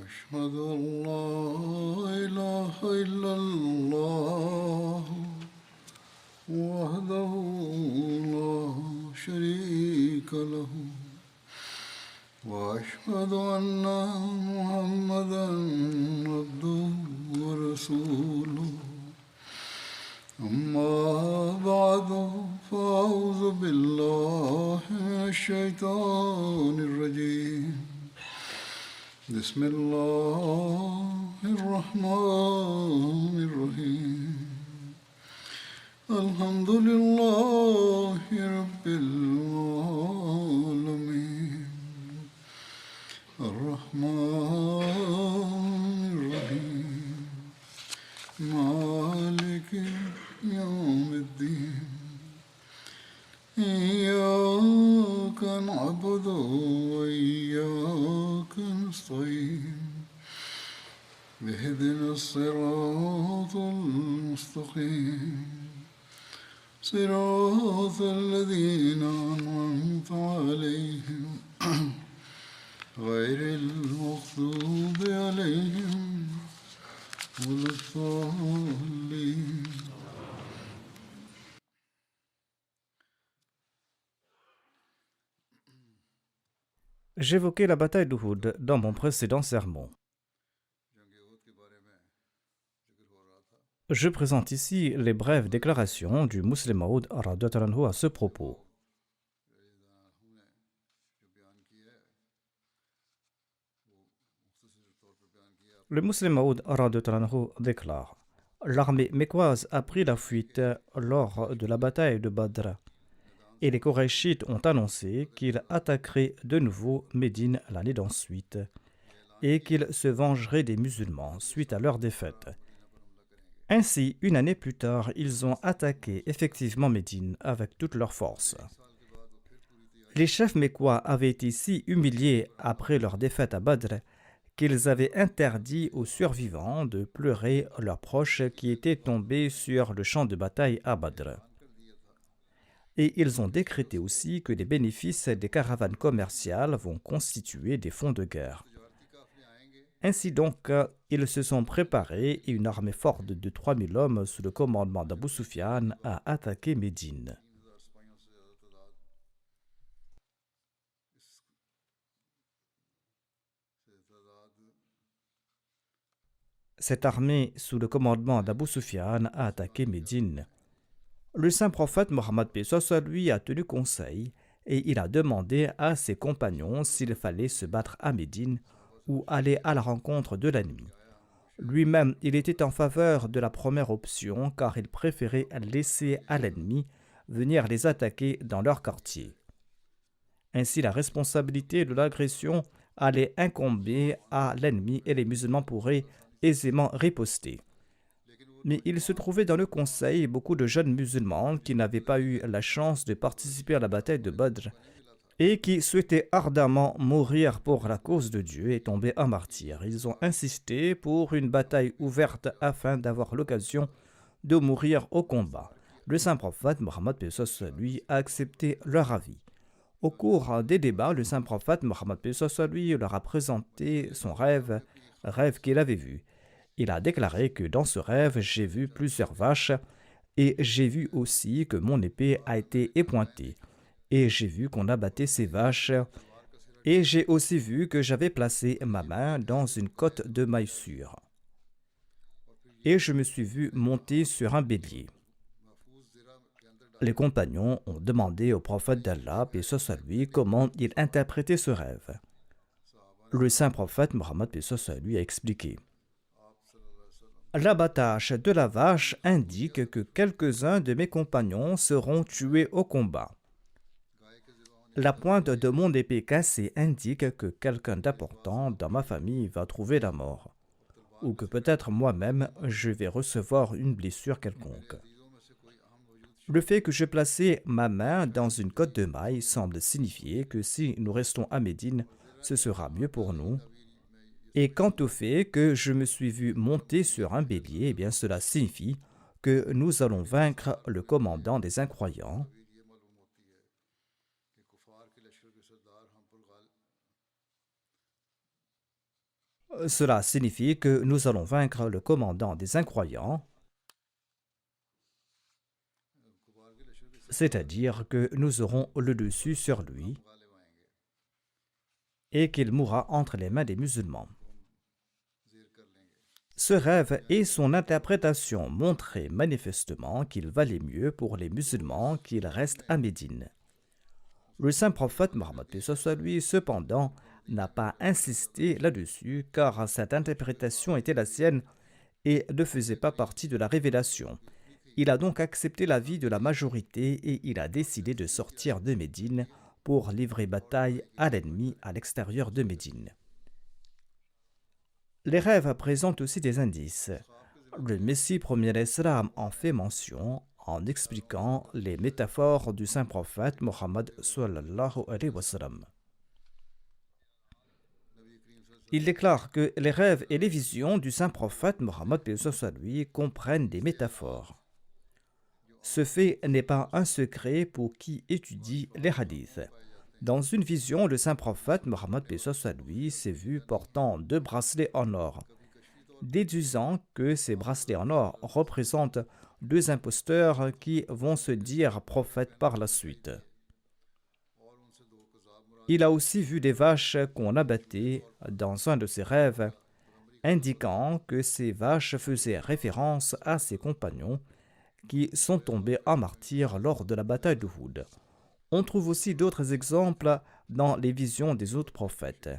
أشهد أن لا إله إلا الله وحده لا شريك له وأشهد أن محمدا عبده ورسوله أما بعد فأعوذ بالله من الشيطان الرجيم بسم الله الرحمن الرحيم الحمد لله رب العالمين الرحمن الرحيم مالك يوم الدين إياك نعبد وإياك نستعين اهدنا الصراط المستقيم صراط الذين أنعمت عليهم غير المغضوب عليهم ولا الضالين. J'évoquais la bataille d'Uhud dans mon précédent sermon. Je présente ici les brèves déclarations du Muslim Maud radhiyallahu anhu à ce propos. Le Muslim Maud radhiyallahu anhu déclare: l'armée mécoise a pris la fuite lors de la bataille de Badr et les Korachites ont annoncé qu'ils attaqueraient de nouveau Médine l'année d'ensuite et qu'ils se vengeraient des musulmans suite à leur défaite. Ainsi, une année plus tard, ils ont attaqué effectivement Médine avec toute leur force. Les chefs mécois avaient été si humiliés après leur défaite à Badr qu'ils avaient interdit aux survivants de pleurer leurs proches qui étaient tombés sur le champ de bataille à Badr. Et ils ont décrété aussi que les bénéfices des caravanes commerciales vont constituer des fonds de guerre. Ainsi donc, ils se sont préparés et une armée forte de 3000 hommes sous le commandement d'Abu Sufyan a attaqué Médine. Cette armée sous le commandement d'Abu Sufyan a attaqué Médine. Le saint prophète Mohammed lui a tenu conseil et il a demandé à ses compagnons s'il fallait se battre à Médine ou aller à la rencontre de l'ennemi. Lui-même, il était en faveur de la première option car il préférait laisser à l'ennemi venir les attaquer dans leur quartier. Ainsi, la responsabilité de l'agression allait incomber à l'ennemi et les musulmans pourraient aisément riposter. Mais il se trouvait dans le conseil beaucoup de jeunes musulmans qui n'avaient pas eu la chance de participer à la bataille de Badr et qui souhaitaient ardemment mourir pour la cause de Dieu et tomber en martyr. Ils ont insisté pour une bataille ouverte afin d'avoir l'occasion de mourir au combat. Le saint prophète Mohammed lui a accepté leur avis. Au cours des débats, le saint prophète Mohammed lui leur a présenté son rêve qu'il avait vu. Il a déclaré que dans ce rêve, j'ai vu plusieurs vaches et j'ai vu aussi que mon épée a été épointée. Et j'ai vu qu'on abattait ces vaches et j'ai aussi vu que j'avais placé ma main dans une côte de maïssure. Et je me suis vu monter sur un bélier. Les compagnons ont demandé au prophète d'Allah, paix soit sur lui, comment il interprétait ce rêve. Le saint prophète Mohammed, paix soit sur lui, a expliqué: l'abattage de la vache indique que quelques-uns de mes compagnons seront tués au combat. La pointe de mon épée cassée indique que quelqu'un d'important dans ma famille va trouver la mort, ou que peut-être moi-même je vais recevoir une blessure quelconque. Le fait que j'ai placé ma main dans une côte de mailles semble signifier que si nous restons à Médine, ce sera mieux pour nous. Et quant au fait que je me suis vu monter sur un bélier, eh bien cela signifie que nous allons vaincre le commandant des incroyants. Cela signifie que nous allons vaincre le commandant des incroyants, c'est-à-dire que nous aurons le dessus sur lui et qu'il mourra entre les mains des musulmans. Ce rêve et son interprétation montraient manifestement qu'il valait mieux pour les musulmans qu'ils restent à Médine. Le saint prophète Mohammed lui, cependant, n'a pas insisté là-dessus car cette interprétation était la sienne et ne faisait pas partie de la révélation. Il a donc accepté l'avis de la majorité et il a décidé de sortir de Médine pour livrer bataille à l'ennemi à l'extérieur de Médine. Les rêves présentent aussi des indices. Le Messie premier d'Islam en fait mention en expliquant les métaphores du saint prophète Mohammed sallallahu alayhi wa sallam. Il déclare que les rêves et les visions du saint prophète Mohammed lui comprennent des métaphores. Ce fait n'est pas un secret pour qui étudie les hadiths. Dans une vision, le saint prophète Mohammed lui s'est vu portant 2 bracelets en or, déduisant que ces bracelets en or représentent 2 imposteurs qui vont se dire prophètes par la suite. Il a aussi vu des vaches qu'on abattait dans un de ses rêves, indiquant que ces vaches faisaient référence à ses compagnons qui sont tombés en martyrs lors de la bataille d'Uhud. On trouve aussi d'autres exemples dans les visions des autres prophètes.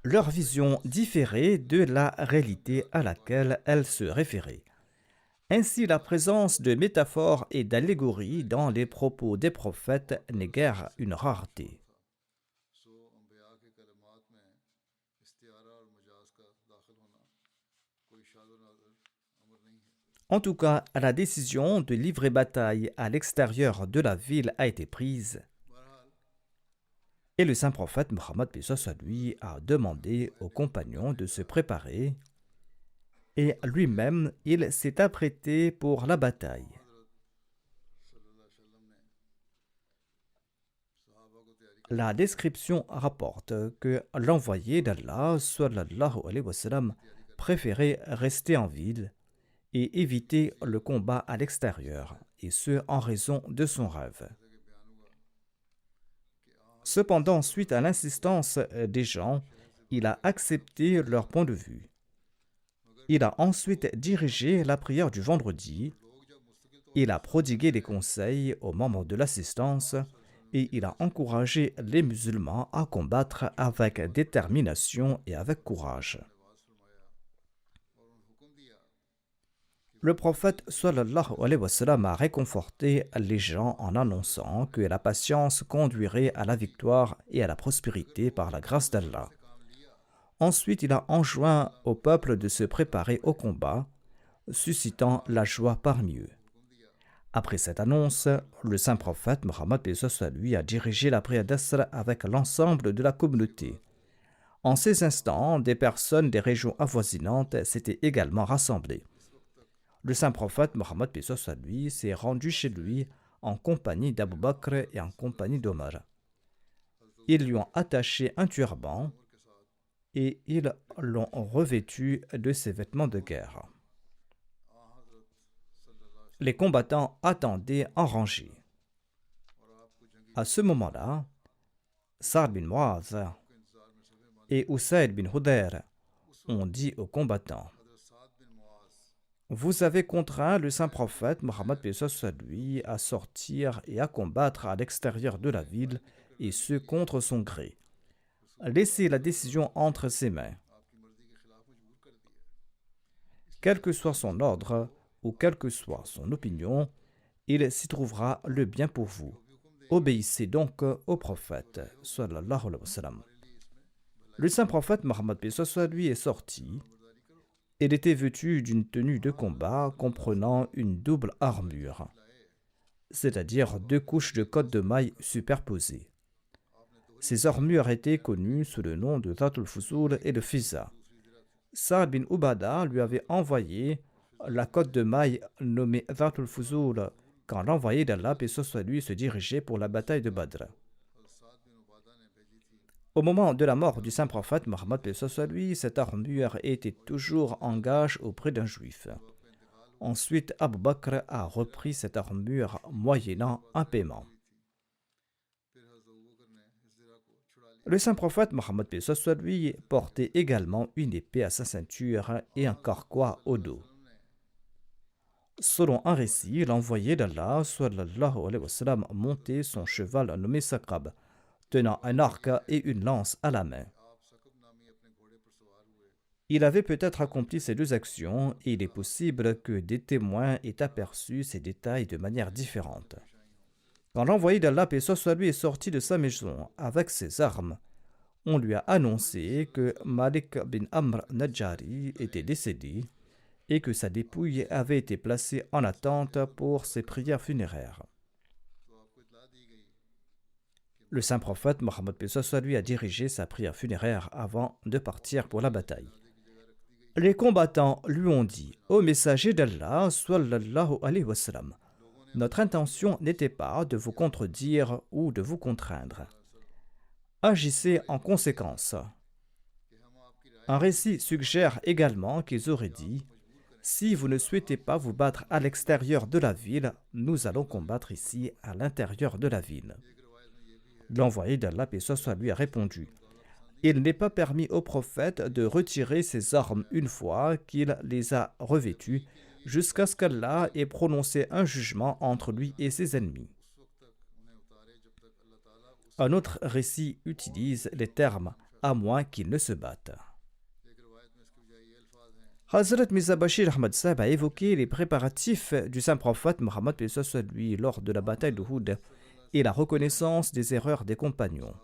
Leurs visions différaient de la réalité à laquelle elles se référaient. Ainsi, la présence de métaphores et d'allégories dans les propos des prophètes n'est guère une rareté. En tout cas, la décision de livrer bataille à l'extérieur de la ville a été prise et le saint prophète Mohammed lui a demandé aux compagnons de se préparer et lui-même il s'est apprêté pour la bataille. La description rapporte que l'envoyé d'Allah sallallahu alayhi wa sallam préférait rester en ville et éviter le combat à l'extérieur, et ce en raison de son rêve. Cependant, suite à l'insistance des gens, il a accepté leur point de vue. Il a ensuite dirigé la prière du vendredi, il a prodigué des conseils aux membres de l'assistance et il a encouragé les musulmans à combattre avec détermination et avec courage. Le prophète sallallahu alayhi wa sallam a réconforté les gens en annonçant que la patience conduirait à la victoire et à la prospérité par la grâce d'Allah. Ensuite, il a enjoint au peuple de se préparer au combat, suscitant la joie parmi eux. Après cette annonce, le saint prophète Mohammed lui a dirigé la prière d'Asr avec l'ensemble de la communauté. En ces instants, des personnes des régions avoisinantes s'étaient également rassemblées. Le saint prophète Mohammed lui s'est rendu chez lui en compagnie d'Abu Bakr et en compagnie d'Omar. Ils lui ont attaché un turban et ils l'ont revêtu de ses vêtements de guerre. Les combattants attendaient en rangée. À ce moment-là, Sa'd bin Mu'adh et Usayd bin Hudayr ont dit aux combattants: Vous avez contraint le saint prophète Mohammed lui à sortir et à combattre à l'extérieur de la ville, et ce contre son gré. Laissez la décision entre ses mains. Quel que soit son ordre ou quelle que soit son opinion, il s'y trouvera le bien pour vous. Obéissez donc au prophète sallallahu alayhi wa sallam. Le saint prophète Mohammed lui est sorti. Il était vêtu d'une tenue de combat comprenant une double armure, c'est-à-dire 2 couches de cotte de mailles superposées. Ces armures étaient connues sous le nom de Dhatul Fusul et de Fiza. Sa'd bin Ubada lui avait envoyé la cotte de mailles nommée Dhatul Fusul quand l'envoyé d'Allah, paix soit lui, se dirigeait pour la bataille de Badr. Au moment de la mort du saint prophète Mohammed paix soit sur lui, cette armure était toujours en gage auprès d'un juif. Ensuite, Abu Bakr a repris cette armure moyennant un paiement. Le saint prophète Mohammed paix soit sur lui portait également une épée à sa ceinture et un carquois au dos. Selon un récit, l'envoyé d'Allah sallallahu alayhi wa sallam montait son cheval nommé Saqab, tenant un arc et une lance à la main. Il avait peut-être accompli ces deux actions et il est possible que des témoins aient aperçu ces détails de manière différente. Quand l'envoyé d'Allah paix soit sur lui est sorti de sa maison avec ses armes, on lui a annoncé que Malik bin Amr Najjari était décédé et que sa dépouille avait été placée en attente pour ses prières funéraires. Le saint prophète Mohammed paix soit sur lui a dirigé sa prière funéraire avant de partir pour la bataille. Les combattants lui ont dit: Ô messager d'Allah, sallallahu alayhi wa sallam, notre intention n'était pas de vous contredire ou de vous contraindre. Agissez en conséquence. Un récit suggère également qu'ils auraient dit: si vous ne souhaitez pas vous battre à l'extérieur de la ville, nous allons combattre ici à l'intérieur de la ville. L'envoyé d'Allah paix soit sur lui a répondu: il n'est pas permis au prophète de retirer ses armes une fois qu'il les a revêtues, jusqu'à ce qu'Allah ait prononcé un jugement entre lui et ses ennemis. Un autre récit utilise les termes « à moins qu'il ne se batte ». Hazrat Mirza Bashir Ahmad Sahib a évoqué les préparatifs du saint prophète Mohammed paix soit sur lui lors de la bataille d'Uhud et la reconnaissance des erreurs des compagnons.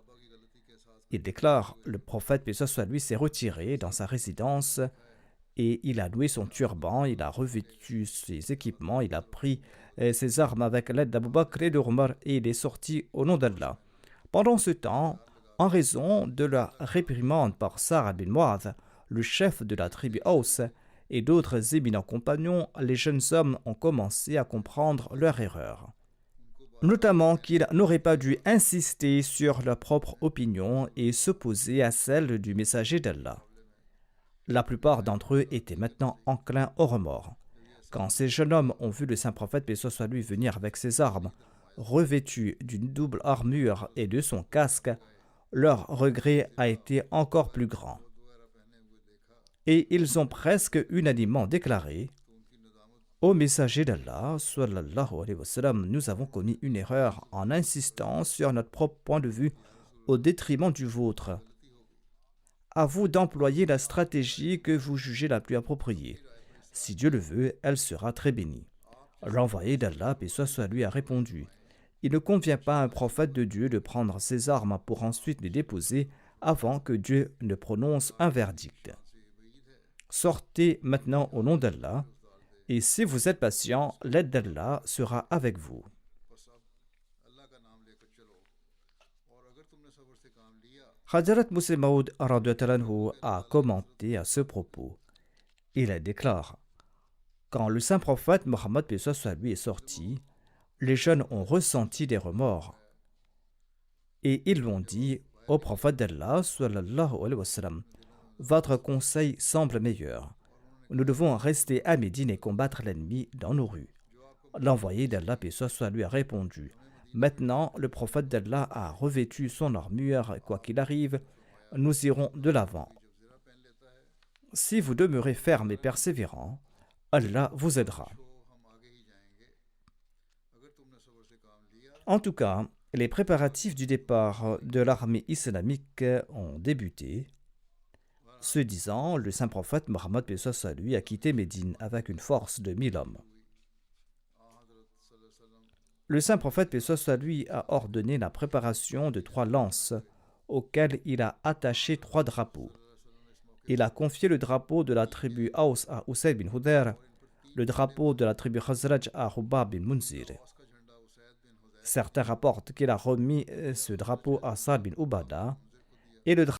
Il déclare: le prophète paix soit sur lui s'est retiré dans sa résidence et il a noué son turban, il a revêtu ses équipements, il a pris ses armes avec l'aide d'Abu Bakr et d'Omar et il est sorti au nom d'Allah. Pendant ce temps, en raison de la réprimande par Sa'ad bin Mu'adh, le chef de la tribu Aus, et d'autres éminents compagnons, les jeunes hommes ont commencé à comprendre leur erreur. Notamment qu'ils n'auraient pas dû insister sur leur propre opinion et s'opposer à celle du messager d'Allah. La plupart d'entre eux étaient maintenant enclins au remords. Quand ces jeunes hommes ont vu le saint prophète paix soit sur lui venir avec ses armes, revêtu d'une double armure et de son casque, leur regret a été encore plus grand. Et ils ont presque unanimement déclaré: Ô messager d'Allah, sallallahu alayhi wa sallam, nous avons commis une erreur en insistant sur notre propre point de vue au détriment du vôtre. À vous d'employer la stratégie que vous jugez la plus appropriée. Si Dieu le veut, elle sera très bénie. L'envoyé d'Allah, paix soit sur lui, a répondu: il ne convient pas à un prophète de Dieu de prendre ses armes pour ensuite les déposer avant que Dieu ne prononce un verdict. Sortez maintenant au nom d'Allah, et si vous êtes patient, l'aide d'Allah sera avec vous. Hadrat Musleh Maud a commenté à ce propos. Il déclare: quand le saint prophète Mohammed paix soit sur lui est sorti, les jeunes ont ressenti des remords. Et ils l'ont dit au prophète d'Allah, sallallahu alayhi wa sallam: votre conseil semble meilleur. Nous devons rester à Médine et combattre l'ennemi dans nos rues. L'envoyé d'Allah, paix soit sur lui, a répondu: maintenant, le prophète d'Allah a revêtu son armure, quoi qu'il arrive, nous irons de l'avant. Si vous demeurez ferme et persévérant, Allah vous aidera. En tout cas, les préparatifs du départ de l'armée islamique ont débuté. Ce disant, le saint prophète Mohammed paix soit sur lui a quitté Médine avec une force de 1000 hommes. Le saint prophète paix soit sur lui a ordonné la préparation de 3 lances auxquelles il a attaché 3 drapeaux. Il a confié le drapeau de la tribu Aus à Usayd bin Hudayr, le drapeau de la tribu Khazraj à Hubab bin Munzir. Certains rapportent qu'il a remis ce drapeau à Sa'd bin Ubada et le drapeau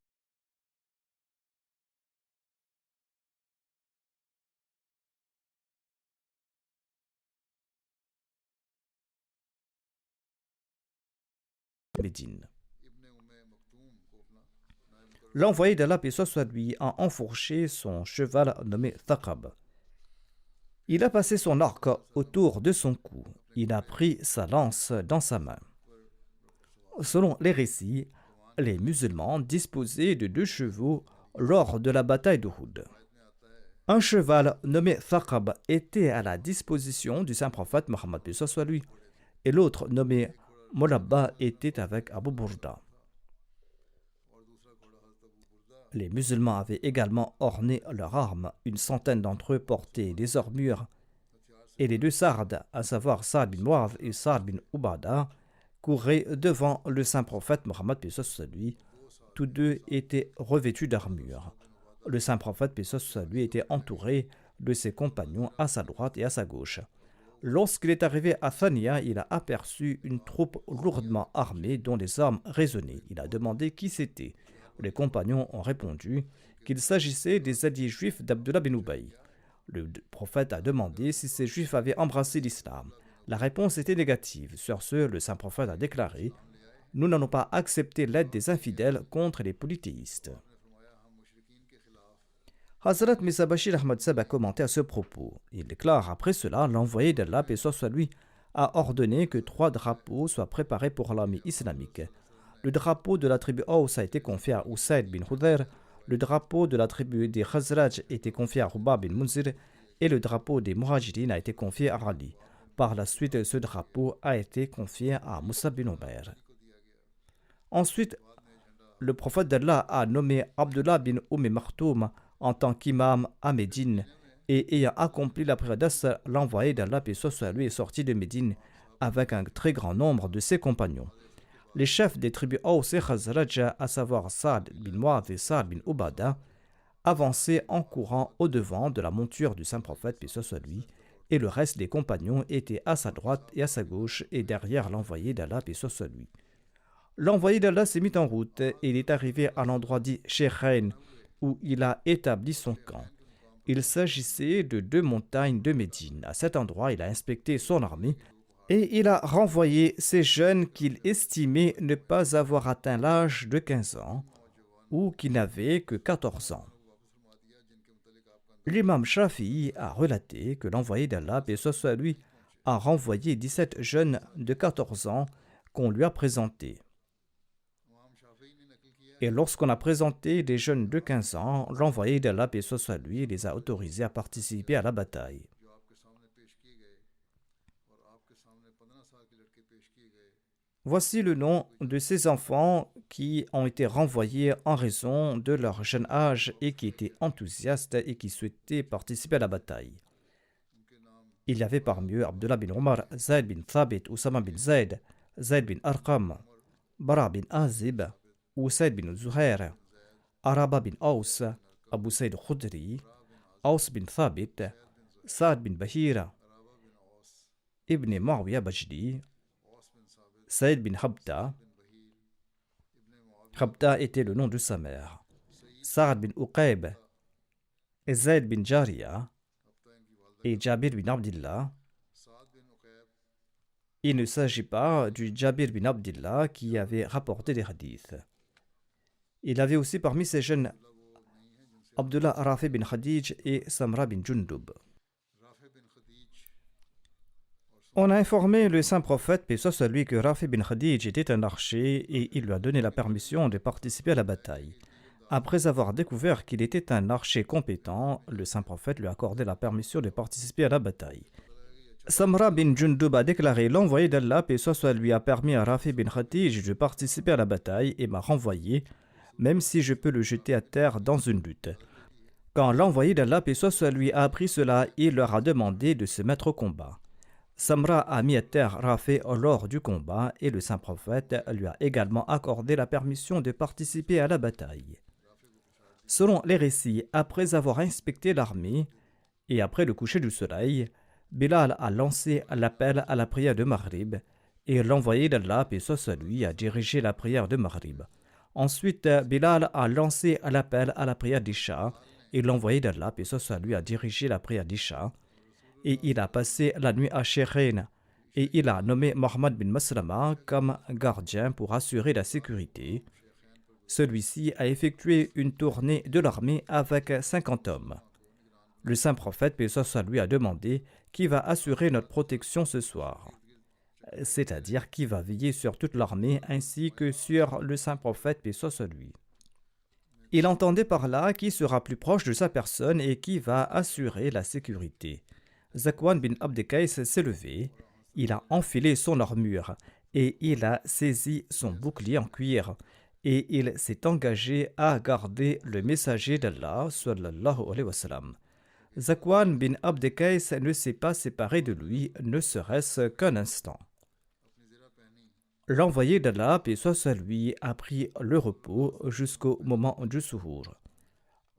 de Médine. l'envoyé d'Allah, paix soit sur lui, a enfourché son cheval nommé Thaqab. Il a passé son arc autour de son cou. Il a pris sa lance dans sa main. Selon les récits, les musulmans disposaient de 2 chevaux lors de la bataille d'Uhud. Un cheval nommé Thaqab était à la disposition du saint prophète Mohammed paix soit sur lui, et l'autre nommé Mulabba était avec Abu Burda. Les musulmans avaient également orné leurs armes. Une centaine d'entre eux portaient des armures, et les 2 Sardes, à savoir Saad bin Mu'adh et Saad bin Ubada, couraient devant le saint prophète Mohammed paix soit sur lui. Tous 2 étaient revêtus d'armures. Le saint prophète paix soit sur lui était entouré de ses compagnons à sa droite et à sa gauche. Lorsqu'il est arrivé à Thania, il a aperçu une troupe lourdement armée dont les armes résonnaient. Il a demandé qui c'était. Les compagnons ont répondu qu'il s'agissait des alliés juifs d'Abdullah bin Ubay. Le prophète a demandé si ces juifs avaient embrassé l'islam. La réponse était négative. Sur ce, le saint prophète a déclaré « Nous n'allons pas accepter l'aide des infidèles contre les polythéistes ». Hazrat Mirza Bashir Ahmad Sahib a commenté à ce propos. Il déclare après cela, l'envoyé d'Allah, paix soit sur lui, a ordonné que 3 drapeaux soient préparés pour l'armée islamique. Le drapeau de la tribu Aws a été confié à Usaid bin Hudayr, le drapeau de la tribu des Khazraj a été confié à Hubab bin Munzir et le drapeau des Muhajirin a été confié à Ali. Par la suite, ce drapeau a été confié à Musab bin Umair. Ensuite, le prophète d'Allah a nommé Abdullah bin Maktoum en tant qu'imam à Médine, et ayant accompli la prière d'Asr, l'envoyé d'Allah paix soit sur lui est sorti de Médine avec un très grand nombre de ses compagnons. Les chefs des tribus Aws et Khazraj, à savoir Saad bin Mu'adh et Saad bin Ubada, avançaient en courant au-devant de la monture du saint prophète paix soit sur lui, et le reste des compagnons étaient à sa droite et à sa gauche et derrière l'envoyé d'Allah paix soit sur lui. L'envoyé d'Allah s'est mis en route et il est arrivé à l'endroit dit Sheikhain, où il a établi son camp. Il s'agissait de 2 montagnes de Médine. À cet endroit, il a inspecté son armée et il a renvoyé ces jeunes qu'il estimait ne pas avoir atteint l'âge de 15 ans ou qui n'avaient que 14 ans. L'imam Shafi'i a relaté que l'envoyé d'Allah, paix soit sur lui, a renvoyé 17 jeunes de 14 ans qu'on lui a présentés. Et lorsqu'on a présenté des jeunes de 15 ans, l'envoyé d'Allah, paix soit sur lui, les a autorisés à participer à la bataille. Voici le nom de ces enfants qui ont été renvoyés en raison de leur jeune âge et qui étaient enthousiastes et qui souhaitaient participer à la bataille. Il y avait parmi eux Abdullah bin Omar, Zayd bin Thabit, Oussama bin Zayd, Zayd bin Arqam, Bara bin Azib, Usaid bin Zuhair, Araba bin Aws, Abu Saïd Khudri, Aws bin Thabit, Saad bin Bahira, Ibn Muawiyah Bajdi, Saïd bin Habda. Habda était le nom de sa mère. Saad bin Uqayb, Zayd bin Jariya et Jabir bin Abdillah. Il ne s'agit pas du Jabir bin Abdillah qui avait rapporté des hadiths. Il avait aussi parmi ces jeunes Abdullah Rafi bin Khadij et Samra bin Jundub. On a informé le saint prophète, paix soit sur lui, que Rafi bin Khadij était un archer et il lui a donné la permission de participer à la bataille. Après avoir découvert qu'il était un archer compétent, le saint prophète lui a accordé la permission de participer à la bataille. Samra bin Jundub a déclaré: l'envoyé d'Allah, paix soit sur lui, a permis à Rafi bin Khadij de participer à la bataille et m'a renvoyé, même si je peux le jeter à terre dans une lutte. Quand l'envoyé d'Allah, paix soit sur lui, a appris cela, il leur a demandé de se mettre au combat. Samra a mis à terre Rafi lors du combat et le saint prophète lui a également accordé la permission de participer à la bataille. Selon les récits, après avoir inspecté l'armée et après le coucher du soleil, Bilal a lancé l'appel à la prière de Maghrib et l'envoyé d'Allah, paix soit sur lui, a dirigé la prière de Maghrib. Ensuite, Bilal a lancé l'appel à la prière d'Isha et l'envoyé d'Allah, paix soit sur lui, a dirigé la prière d'Isha. Et il a passé la nuit à Sheikhain et il a nommé Mohammed bin Maslama comme gardien pour assurer la sécurité. Celui-ci a effectué une tournée de l'armée avec 50 hommes. Le saint prophète, paix soit sur lui, a demandé qui va assurer notre protection ce soir, c'est-à-dire qui va veiller sur toute l'armée ainsi que sur le saint prophète, paix soit sur lui. Il entendait par là qui sera plus proche de sa personne et qui va assurer la sécurité. Zakwan bin Abd Qais s'est levé, il a enfilé son armure et il a saisi son bouclier en cuir et il s'est engagé à garder le messager d'Allah sallallahu alayhi wa sallam. Zakwan bin Abd Qais ne s'est pas séparé de lui, ne serait-ce qu'un instant. L'envoyé d'Allah, paix soit sur lui, a pris le repos jusqu'au moment du suhour.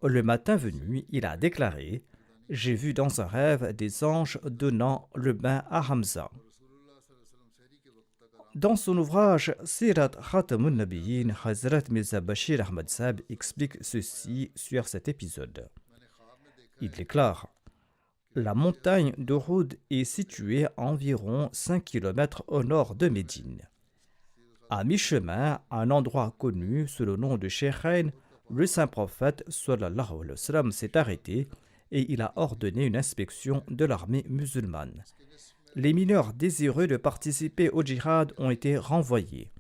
Le matin venu, il a déclaré « J'ai vu dans un rêve des anges donnant le bain à Hamza ». Dans son ouvrage Sirat Khatamun Nabiyyin, Hazrat Mirza Bashir Ahmad Sahib explique ceci sur cet épisode. Il déclare « La montagne d'Uhud est située à environ 5 km au nord de Médine. À mi-chemin, à un endroit connu sous le nom de Sheikhain, le saint prophète sallallahu alayhi wa sallam s'est arrêté et il a ordonné une inspection de l'armée musulmane. Les mineurs désireux de participer au djihad ont été renvoyés.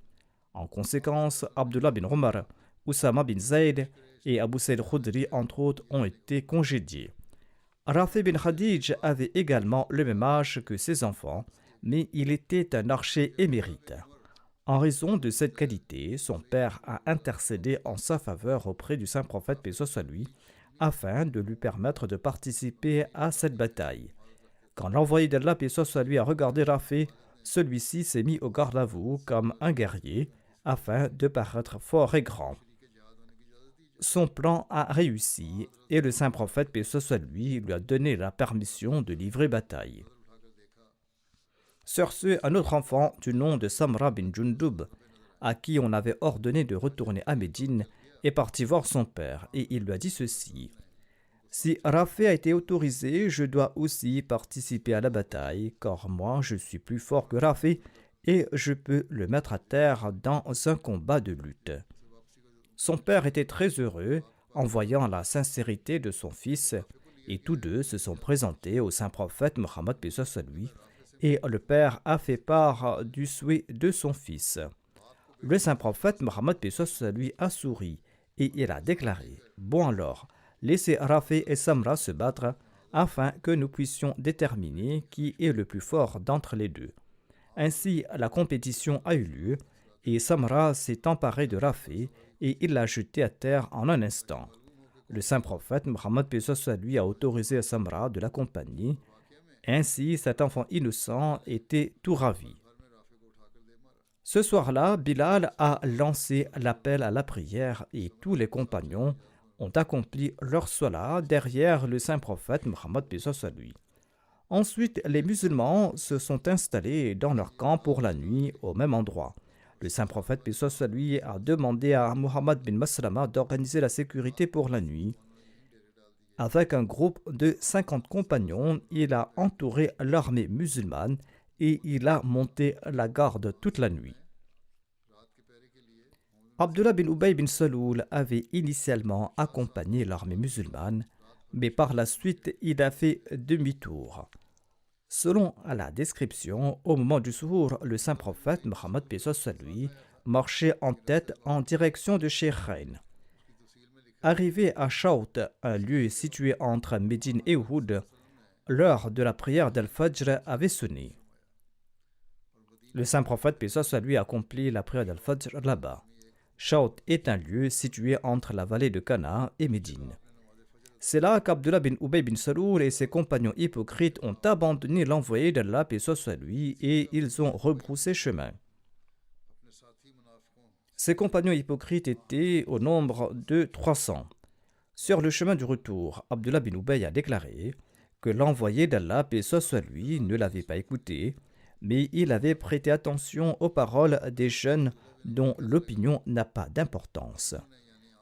En conséquence, Abdullah bin Omar, Oussama bin Zayd et Abu Saïd Khudri, entre autres, ont été congédiés. Rafi bin Khadij avait également le même âge que ses enfants, mais il était un archer émérite. En raison de cette qualité, son père a intercédé en sa faveur auprès du saint prophète, paix soit sur lui, afin de lui permettre de participer à cette bataille. Quand l'envoyé d'Allah, paix soit sur lui, a regardé Rafi, celui-ci s'est mis au garde à vous comme un guerrier, afin de paraître fort et grand. Son plan a réussi et le saint prophète, paix soit sur lui a donné la permission de livrer bataille. Sur ce, un autre enfant du nom de Samra bin Jundub, à qui on avait ordonné de retourner à Médine, est parti voir son père et il lui a dit ceci. Si Rafi a été autorisé, je dois aussi participer à la bataille, car moi je suis plus fort que Rafi et je peux le mettre à terre dans un combat de lutte. Son père était très heureux en voyant la sincérité de son fils et tous deux se sont présentés au saint prophète Mohammed paix soit sur lui et le père a fait part du souhait de son fils. Le saint prophète Mohammed paix soit sur lui a souri et il a déclaré « Bon alors, laissez Rafi et Samra se battre afin que nous puissions déterminer qui est le plus fort d'entre les deux. » Ainsi, la compétition a eu lieu et Samra s'est emparé de Rafi et il l'a jeté à terre en un instant. Le saint prophète Mohammed paix soit sur lui a autorisé à Samra de l'accompagner. Ainsi, cet enfant innocent était tout ravi. Ce soir-là, Bilal a lancé l'appel à la prière et tous les compagnons ont accompli leur salat derrière le saint prophète Mohammed paix soit sur lui. Ensuite, les musulmans se sont installés dans leur camp pour la nuit au même endroit. Le saint prophète paix soit sur lui a demandé à Muhammad bin Maslama d'organiser la sécurité pour la nuit. Avec un groupe de 50 compagnons, il a entouré l'armée musulmane et il a monté la garde toute la nuit. Abdullah bin Ubay bin Saloul avait initialement accompagné l'armée musulmane, mais par la suite, il a fait demi-tour. Selon la description, au moment du suhour, le saint prophète Mohammed paix soit sur lui marchait en tête en direction de Sheikhain. Arrivé à Shaut, un lieu situé entre Médine et Uhud, l'heure de la prière d'Al-Fajr avait sonné. Le saint prophète paix soit sur lui accomplit la prière d'Al-Fajr là-bas. Shaut est un lieu situé entre la vallée de Cana et Médine. C'est là qu'Abdullah bin Ubay bin Saloul et ses compagnons hypocrites ont abandonné l'envoyé d'Allah paix soit sur lui et ils ont rebroussé chemin. Ses compagnons hypocrites étaient au nombre de 300. Sur le chemin du retour, Abdullah bin Ubay a déclaré que l'envoyé d'Allah paix soit sur lui ne l'avait pas écouté, mais il avait prêté attention aux paroles des jeunes dont l'opinion n'a pas d'importance.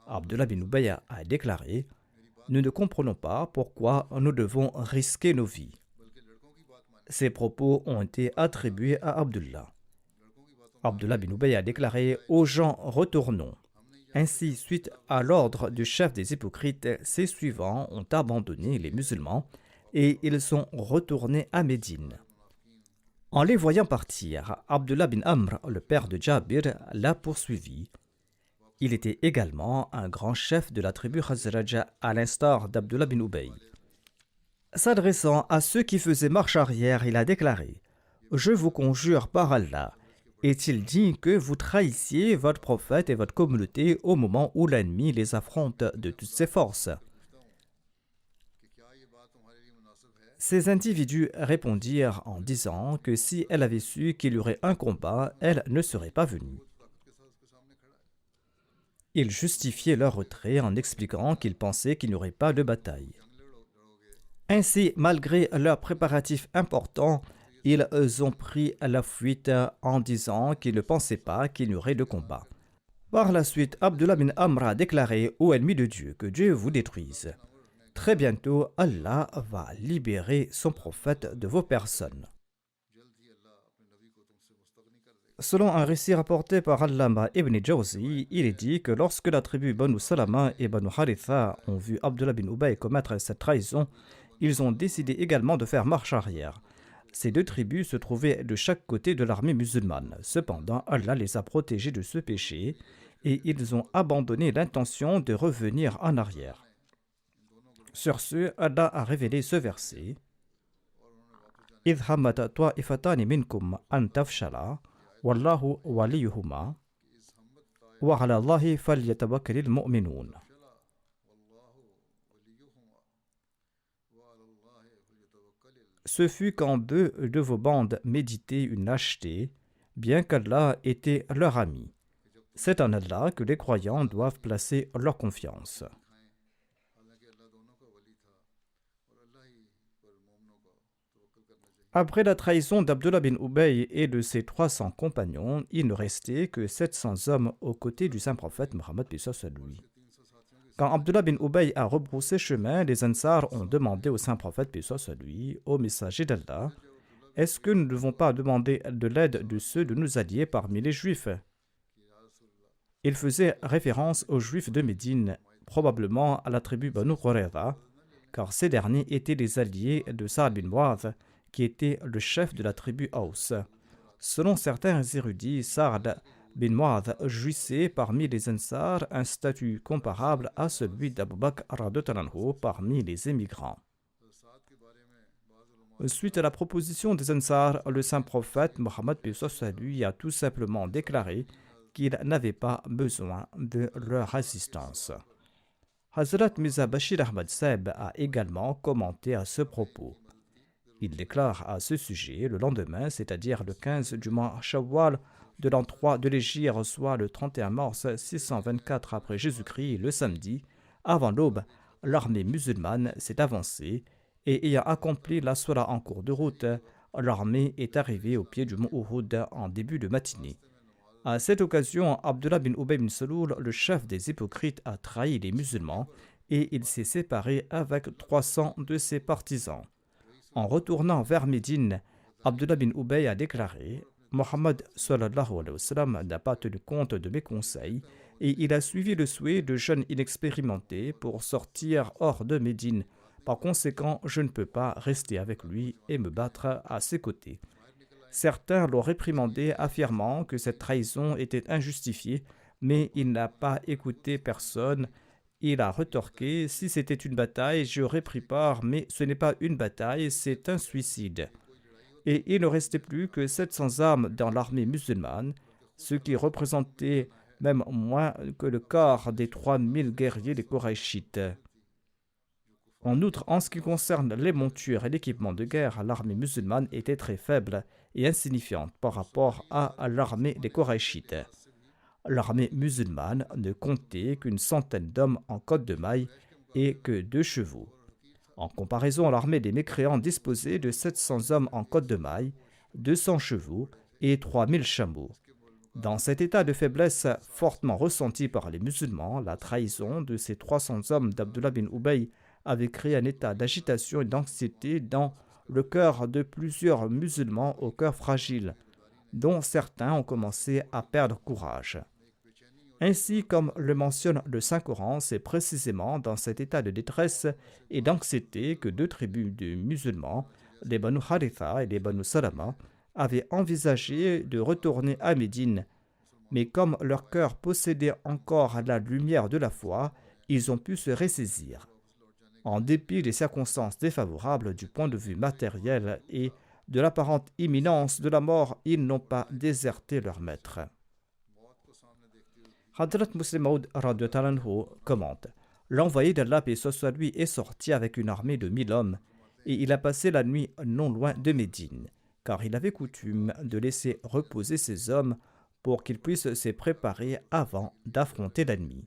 Abdullah bin Ubay a déclaré « Nous ne comprenons pas pourquoi nous devons risquer nos vies. » Ces propos ont été attribués à Abdullah. Abdullah bin Ubay a déclaré « Aux gens, retournons. » Ainsi, suite à l'ordre du chef des hypocrites, ses suivants ont abandonné les musulmans et ils sont retournés à Médine. En les voyant partir, Abdullah bin Amr, le père de Jabir, l'a poursuivi. Il était également un grand chef de la tribu Khazraj, à l'instar d'Abdullah bin Ubay. S'adressant à ceux qui faisaient marche arrière, il a déclaré : « Je vous conjure par Allah, est-il dit que vous trahissiez votre prophète et votre communauté au moment où l'ennemi les affronte de toutes ses forces ?» Ces individus répondirent en disant que si elle avait su qu'il y aurait un combat, elle ne serait pas venue. Ils justifiaient leur retrait en expliquant qu'ils pensaient qu'il n'y aurait pas de bataille. Ainsi, malgré leurs préparatifs importants, ils ont pris la fuite en disant qu'ils ne pensaient pas qu'il y aurait de combat. Par la suite, Abdullah bin Amr a déclaré aux ennemis de Dieu que Dieu vous détruise. Très bientôt, Allah va libérer son prophète de vos personnes. Selon un récit rapporté par Allama ibn Jawzi, il est dit que lorsque la tribu Banu Salama et Banu Haritha ont vu Abdullah bin Ubay commettre cette trahison, ils ont décidé également de faire marche arrière. Ces deux tribus se trouvaient de chaque côté de l'armée musulmane. Cependant, Allah les a protégés de ce péché et ils ont abandonné l'intention de revenir en arrière. Sur ce, Allah a révélé ce verset : « إِذْ هَمَّتْ طَائِفَتَانِ مِنْكُمْ أَنْ تَفْشَلَا وَاللَّهُ وَلِيُّهُمَا وَعَلَى اللَّهِ فَلْيَتَوَكَّلِ الْمُؤْمِنُونَ » Ce fut quand deux de vos bandes méditaient une lâcheté, bien qu'Allah était leur ami. C'est en Allah que les croyants doivent placer leur confiance. Après la trahison d'Abdullah bin Ubay et de ses 300 compagnons, il ne restait que 700 hommes aux côtés du saint prophète Mohammed paix soit sur lui. Quand Abdullah bin Ubay a rebroussé chemin, les Ansar ont demandé au saint prophète paix soit sur lui, au messager d'Allah, est-ce que nous ne devons pas demander de l'aide de ceux de nos alliés parmi les Juifs? Il faisait référence aux Juifs de Médine, probablement à la tribu Banu Qurayza, car ces derniers étaient les alliés de Sa'd bin Mu'adh, qui était le chef de la tribu Aws. Selon certains érudits, Sa'd bin Mu'adh jouissait parmi les Ansar un statut comparable à celui d'Abu Bakr radhiyallahu anhu parmi les émigrants. Suite à la proposition des Ansar, le saint prophète Mohammed paix soit sur lui a tout simplement déclaré qu'il n'avait pas besoin de leur assistance. Hazrat Mirza Bashir Ahmad Saib a également commenté à ce propos. Il déclare à ce sujet le lendemain, c'est-à-dire le 15 du mois Shawwal de l'an 3 de l'Hégire, soit le 31 mars 624 après Jésus-Christ, le samedi, avant l'aube, l'armée musulmane s'est avancée et ayant accompli la Salah en cours de route, l'armée est arrivée au pied du mont Uhud en début de matinée. À cette occasion, Abdullah bin Ubay bin Saloul, le chef des hypocrites, a trahi les musulmans et il s'est séparé avec 300 de ses partisans. En retournant vers Médine, Abdullah bin Ubay a déclaré : Mohammed sallallahu alayhi wa sallam n'a pas tenu compte de mes conseils et il a suivi le souhait de jeunes inexpérimentés pour sortir hors de Médine. Par conséquent, je ne peux pas rester avec lui et me battre à ses côtés. Certains l'ont réprimandé, affirmant que cette trahison était injustifiée, mais il n'a pas écouté personne. Il a retorqué : si c'était une bataille, j'aurais pris part, mais ce n'est pas une bataille, c'est un suicide. Et il ne restait plus que 700 âmes dans l'armée musulmane, ce qui représentait même moins que le quart des 3000 guerriers des Qurayshites. En outre, en ce qui concerne les montures et l'équipement de guerre, l'armée musulmane était très faible et insignifiante par rapport à l'armée des Qurayshites. L'armée musulmane ne comptait qu'une centaine d'hommes en côte de mailles et que 2 chevaux. En comparaison, l'armée des mécréants disposait de 700 hommes en côte de mailles, 200 chevaux et 3000 chameaux. Dans cet état de faiblesse fortement ressenti par les musulmans, la trahison de ces 300 hommes d'Abdullah bin Ubay avait créé un état d'agitation et d'anxiété dans le cœur de plusieurs musulmans au cœur fragile, dont certains ont commencé à perdre courage. Ainsi, comme le mentionne le Saint-Coran, c'est précisément dans cet état de détresse et d'anxiété que deux tribus de musulmans, les Banu Haritha et les Banu Salama, avaient envisagé de retourner à Médine. Mais comme leur cœur possédait encore la lumière de la foi, ils ont pu se ressaisir. En dépit des circonstances défavorables du point de vue matériel et de l'apparente imminence de la mort, ils n'ont pas déserté leur maître. Hadrat Muslim Maud commente: L'envoyé d'Allah, paix soit lui, est sorti avec une armée de 1000 hommes et il a passé la nuit non loin de Médine, car il avait coutume de laisser reposer ses hommes pour qu'ils puissent se préparer avant d'affronter l'ennemi.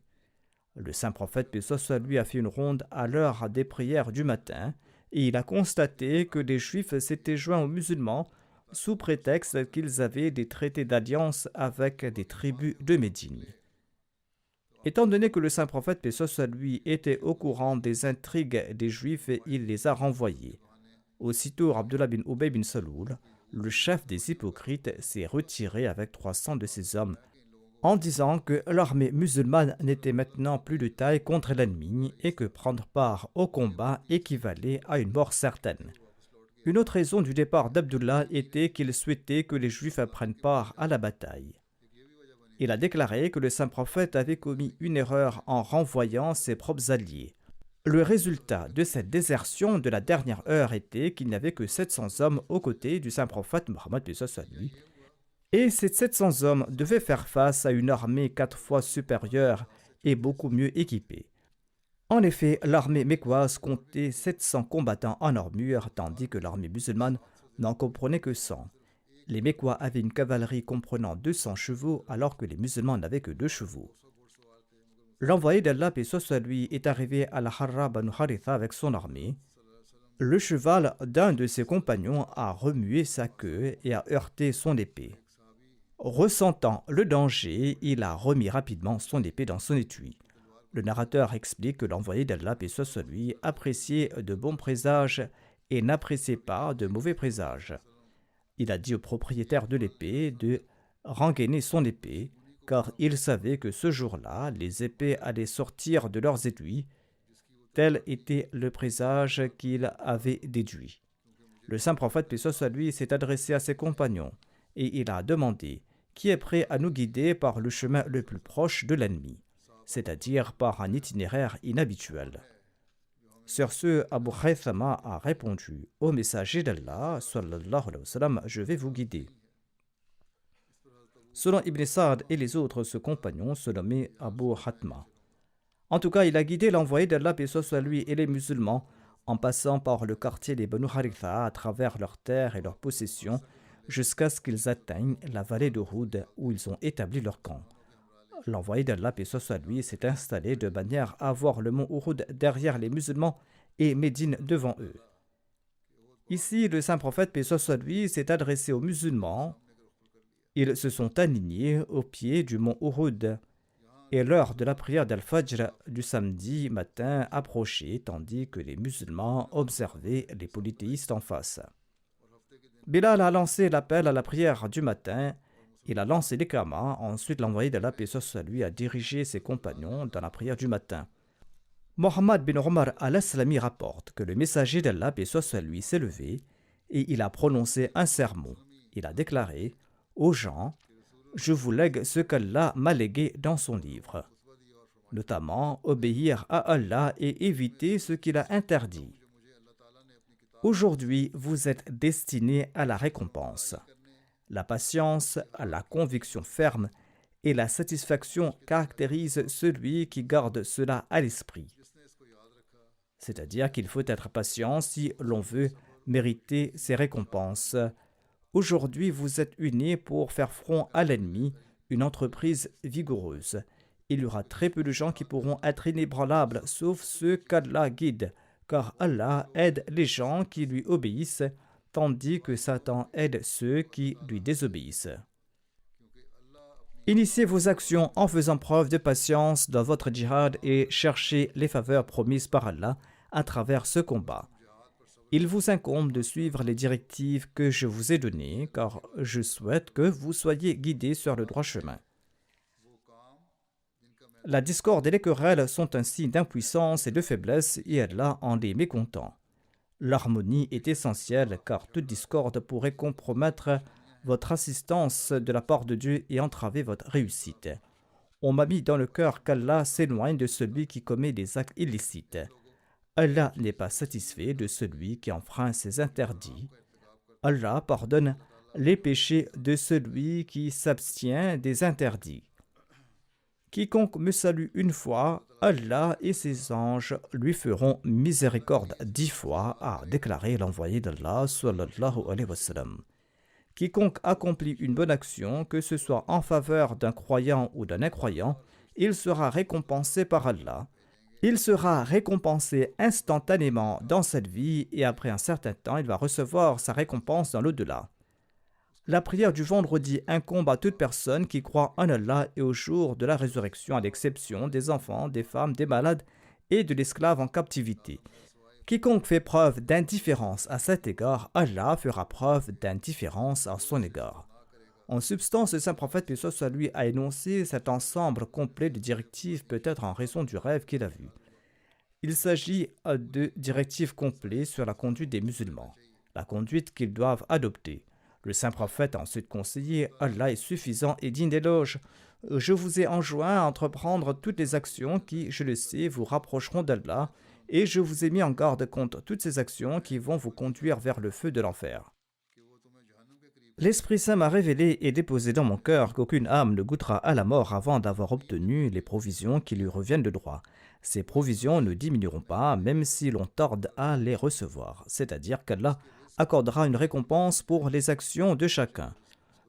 Le saint prophète, paix soit lui, a fait une ronde à l'heure des prières du matin et il a constaté que les Juifs s'étaient joints aux musulmans sous prétexte qu'ils avaient des traités d'alliance avec des tribus de Médine. Étant donné que le saint prophète, paix soit lui, était au courant des intrigues des Juifs, il les a renvoyés. Aussitôt, Abdullah bin Ubay bin Saloul, le chef des hypocrites, s'est retiré avec 300 de ses hommes, en disant que l'armée musulmane n'était maintenant plus de taille contre l'ennemi et que prendre part au combat équivalait à une mort certaine. Une autre raison du départ d'Abdullah était qu'il souhaitait que les Juifs prennent part à la bataille. Il a déclaré que le saint prophète avait commis une erreur en renvoyant ses propres alliés. Le résultat de cette désertion de la dernière heure était qu'il n'y avait que 700 hommes aux côtés du saint prophète Mohammed lui, et ces 700 hommes devaient faire face à une armée 4 fois supérieure et beaucoup mieux équipée. En effet, l'armée mécoise comptait 700 combattants en armure, tandis que l'armée musulmane n'en comprenait que 100. Les Mécois avaient une cavalerie comprenant 200 chevaux, alors que les musulmans n'avaient que 2 chevaux. L'envoyé d'Allah, paix soit lui, est arrivé à la Harra Banu Haritha avec son armée. Le cheval d'un de ses compagnons a remué sa queue et a heurté son épée. Ressentant le danger, il a remis rapidement son épée dans son étui. Le narrateur explique que l'envoyé d'Allah, paix soit lui, appréciait de bons présages et n'appréciait pas de mauvais présages. Il a dit au propriétaire de l'épée de rengainer son épée, car il savait que ce jour-là, les épées allaient sortir de leurs étuis. Tel était le présage qu'il avait déduit. Le saint prophète, paix soit lui, s'est adressé à ses compagnons et il a demandé: qui est prêt à nous guider par le chemin le plus proche de l'ennemi, c'est-à-dire par un itinéraire inhabituel. Sur ce, Abu Haythama a répondu: Ô messager d'Allah, sallallahu alayhi wa sallam, je vais vous guider. Selon Ibn Sa'd et les autres, ce compagnon se nommait Abu Hatma. En tout cas, il a guidé l'envoyé d'Allah, paix soit lui, et les musulmans, en passant par le quartier des Banu Haritha, à travers leurs terres et leurs possessions, jusqu'à ce qu'ils atteignent la vallée de Houd, où ils ont établi leur camp. L'envoyé d'Allah, paix soit lui, s'est installé de manière à voir le mont Uhud derrière les musulmans et Médine devant eux. Ici, le saint prophète, paix soit lui, s'est adressé aux musulmans. Ils se sont alignés au pied du mont Uhud et l'heure de la prière d'Al-Fajr du samedi matin approchait, tandis que les musulmans observaient les polythéistes en face. Bilal a lancé l'appel à la prière du matin. Il a lancé l'Iqama, ensuite l'envoyé d'Allah, paix soit lui, a dirigé ses compagnons dans la prière du matin. Mohammed bin Omar al-Aslami rapporte que le messager d'Allah, paix soit lui, s'est levé et il a prononcé un sermon. Il a déclaré: aux gens, je vous lègue ce qu'Allah m'a légué dans son livre, notamment obéir à Allah et éviter ce qu'il a interdit. Aujourd'hui, vous êtes destinés à la récompense. La patience, la conviction ferme et la satisfaction caractérisent celui qui garde cela à l'esprit. C'est-à-dire qu'il faut être patient si l'on veut mériter ces récompenses. Aujourd'hui, vous êtes unis pour faire front à l'ennemi, une entreprise vigoureuse. Il y aura très peu de gens qui pourront être inébranlables, sauf ceux qu'Allah guide, car Allah aide les gens qui lui obéissent, tandis que Satan aide ceux qui lui désobéissent. Initiez vos actions en faisant preuve de patience dans votre djihad et cherchez les faveurs promises par Allah à travers ce combat. Il vous incombe de suivre les directives que je vous ai données, car je souhaite que vous soyez guidés sur le droit chemin. La discorde et les querelles sont un signe d'impuissance et de faiblesse et Allah en est mécontent. L'harmonie est essentielle car toute discorde pourrait compromettre votre assistance de la part de Dieu et entraver votre réussite. On m'a mis dans le cœur qu'Allah s'éloigne de celui qui commet des actes illicites. Allah n'est pas satisfait de celui qui enfreint ses interdits. Allah pardonne les péchés de celui qui s'abstient des interdits. Quiconque me salue une fois, Allah et ses anges lui feront miséricorde 10 fois, a déclaré l'envoyé d'Allah sallallahu alayhi wa sallam. Quiconque accomplit une bonne action, que ce soit en faveur d'un croyant ou d'un incroyant, il sera récompensé par Allah. Il sera récompensé instantanément dans cette vie et après un certain temps, il va recevoir sa récompense dans l'au-delà. La prière du vendredi incombe à toute personne qui croit en Allah et au jour de la résurrection, à l'exception des enfants, des femmes, des malades et de l'esclave en captivité. Quiconque fait preuve d'indifférence à cet égard, Allah fera preuve d'indifférence à son égard. En substance, le saint prophète, paix soit sur lui, a énoncé cet ensemble complet de directives, peut-être en raison du rêve qu'il a vu. Il s'agit de directives complètes sur la conduite des musulmans, la conduite qu'ils doivent adopter. Le saint prophète a ensuite conseillé: Allah est suffisant et digne d'éloge. Je vous ai enjoint à entreprendre toutes les actions qui, je le sais, vous rapprocheront d'Allah, et je vous ai mis en garde contre toutes ces actions qui vont vous conduire vers le feu de l'enfer. L'Esprit Saint m'a révélé et déposé dans mon cœur qu'aucune âme ne goûtera à la mort avant d'avoir obtenu les provisions qui lui reviennent de droit. Ces provisions ne diminueront pas, même si l'on tarde à les recevoir, c'est-à-dire qu'Allah accordera une récompense pour les actions de chacun.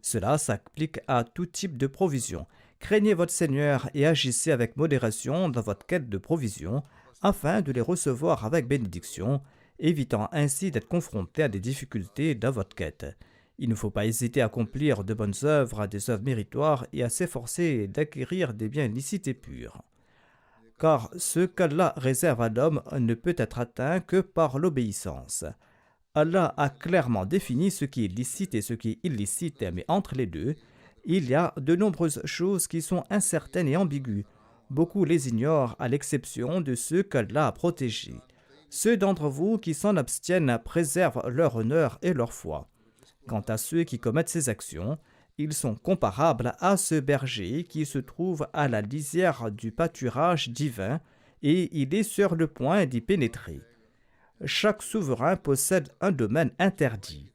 Cela s'applique à tout type de provision. Craignez votre Seigneur et agissez avec modération dans votre quête de provisions, afin de les recevoir avec bénédiction, évitant ainsi d'être confronté à des difficultés dans votre quête. Il ne faut pas hésiter à accomplir de bonnes œuvres, des œuvres méritoires et à s'efforcer d'acquérir des biens licites et purs. Car ce qu'Allah réserve à l'homme ne peut être atteint que par l'obéissance. Allah a clairement défini ce qui est licite et ce qui est illicite, mais entre les deux, il y a de nombreuses choses qui sont incertaines et ambiguës. Beaucoup les ignorent à l'exception de ceux qu'Allah a protégés. Ceux d'entre vous qui s'en abstiennent préservent leur honneur et leur foi. Quant à ceux qui commettent ces actions, ils sont comparables à ce berger qui se trouve à la lisière du pâturage divin et il est sur le point d'y pénétrer. Chaque souverain possède un domaine interdit.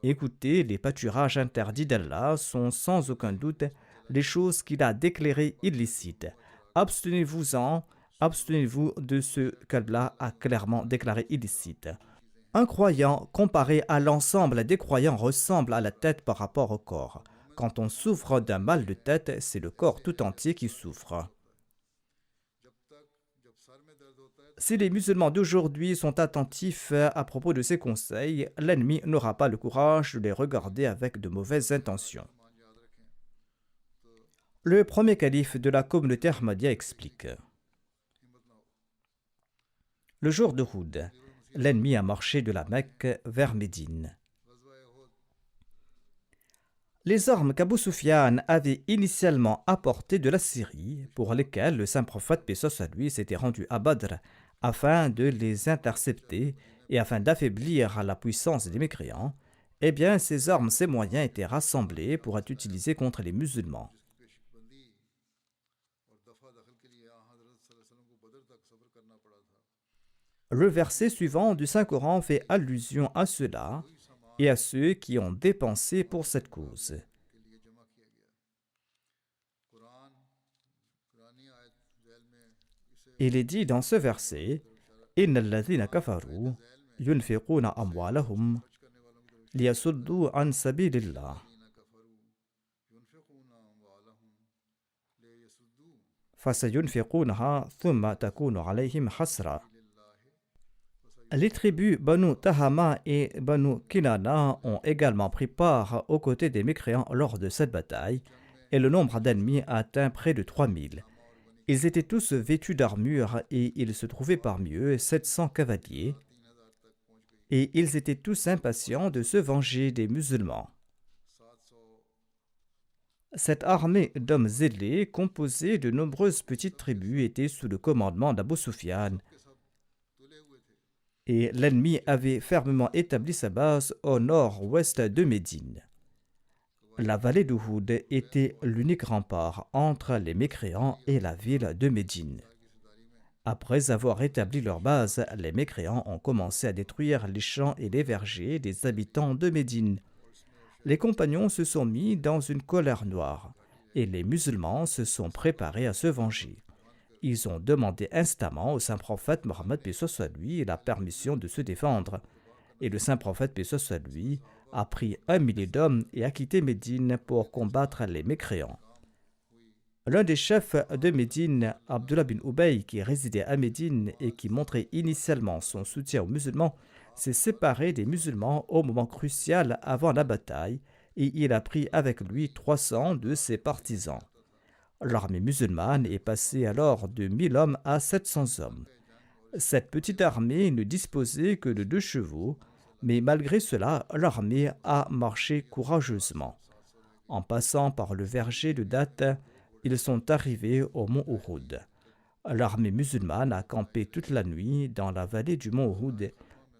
Écoutez, les pâturages interdits d'Allah sont sans aucun doute les choses qu'il a déclarées illicites. Abstenez-vous de ce qu'Allah a clairement déclaré illicite. Un croyant comparé à l'ensemble des croyants ressemble à la tête par rapport au corps. Quand on souffre d'un mal de tête, c'est le corps tout entier qui souffre. Si les musulmans d'aujourd'hui sont attentifs à propos de ces conseils, l'ennemi n'aura pas le courage de les regarder avec de mauvaises intentions. Le premier calife de la communauté Ahmadiyya explique: le jour de Houd, l'ennemi a marché de la Mecque vers Médine. Les armes qu'Abu Sufyan avait initialement apportées de la Syrie, pour lesquelles le saint prophète, paix soit sur lui, s'était rendu à Badr afin de les intercepter et afin d'affaiblir la puissance des mécréants, eh bien ces armes, ces moyens étaient rassemblés pour être utilisés contre les musulmans. Le verset suivant du Saint-Coran fait allusion à cela et à ceux qui ont dépensé pour cette cause. Il est dit dans ce verset: Innal ladhina kafaru yunfiquna amwalahum liyasuddu an sabilillah fasayunfiqunaha thumma takunu alayhim hasra. Les tribus Banu Tahama et Banu Kinana ont également pris part aux côtés des mécréants lors de cette bataille, et le nombre d'ennemis a atteint près de 3000. Ils étaient tous vêtus d'armure et il se trouvait parmi eux 700 cavaliers, et ils étaient tous impatients de se venger des musulmans. Cette armée d'hommes zélés, composée de nombreuses petites tribus, était sous le commandement d'Abu Sufyan, et l'ennemi avait fermement établi sa base au nord-ouest de Médine. La vallée d'Uhud était l'unique rempart entre les mécréants et la ville de Médine. Après avoir établi leur base, les mécréants ont commencé à détruire les champs et les vergers des habitants de Médine. Les compagnons se sont mis dans une colère noire et les musulmans se sont préparés à se venger. Ils ont demandé instamment au saint prophète Mohammed paix soit lui la permission de se défendre. Et le saint prophète paix soit lui a pris 1 millier d'hommes et a quitté Médine pour combattre les mécréants. L'un des chefs de Médine, Abdullah bin Ubay, qui résidait à Médine et qui montrait initialement son soutien aux musulmans, s'est séparé des musulmans au moment crucial avant la bataille et il a pris avec lui 300 de ses partisans. L'armée musulmane est passée alors de 1000 hommes à 700 hommes. Cette petite armée ne disposait que de 2 chevaux, mais malgré cela, l'armée a marché courageusement. En passant par le verger de Dath, ils sont arrivés au mont Uhud. L'armée musulmane a campé toute la nuit dans la vallée du mont Uhud